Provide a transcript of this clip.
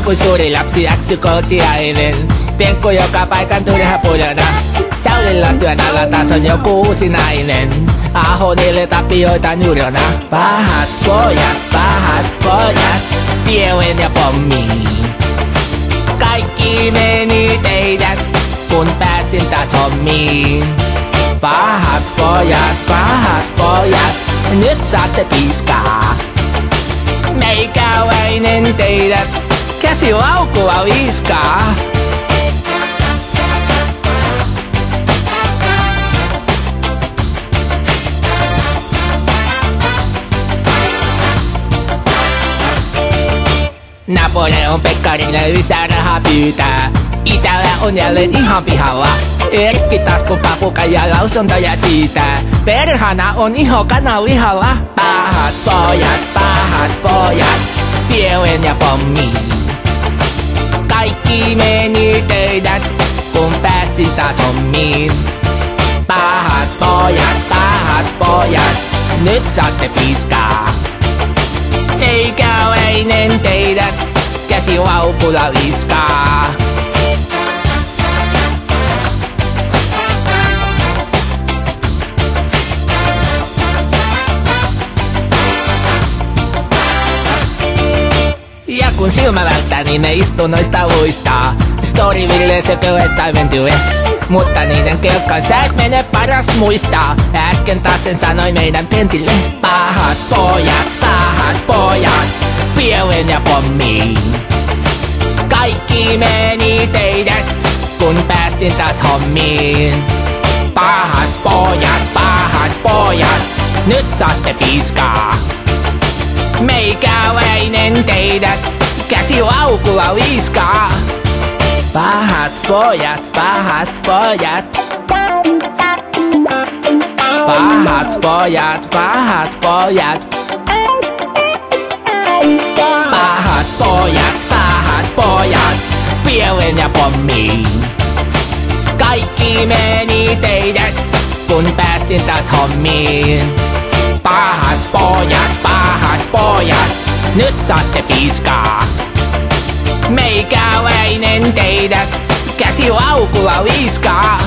kuin suuri lapsi X-kotiainen. Penkku joka paikan turha pudona. Saulilla työn alla taas on joku uusi nainen. Aho niille tapioita nurona. Pahat pojat, Pieven ja Pommi. Kaikki meni teidät, kun päästin taas hommiin. Pahat pojat, nyt saatte piiskaa. Meikäläinen teidät, käsi laukua viiskaa. Napoleon Pekkarille lisää rahaa pyytää. Itälä on jälleen ihan pihalla. Erkki taskun papukan ja lausuntoja siitä. Perhana on iho kananlihalla. Pahat pojat, Pieven ja Pommi. Kaikki meni teidät, kun päästiin taas hommiin. Pahat pojat, nyt saatte piiskaa. Meikäläinen teidät, käsi laukulla viskaa. Ja kun silmä välttää, niin ne istunnoista luistaa. Storyville se taimentue. Mutta niiden kelkkaan sä et mene paras muistaa. Äsken taas sen sanoi meidän pentille. Pahat pojat, Pieven ja Pommi. Kaikki meni teidät, kun päästin taas hommiin. Pahat pojat, nyt saatte piiskaa. Meikäläinen teidät, käsi laukulla viiskaa. Pahat pojat, Pahat pojat, Pieven ja Pommi. Kaikki meni teidät, kun päästin taas hommiin. Pahat pojat, nyt saatte piiskaa. Meikäläinen teidät, käsi laukulla viiskaa.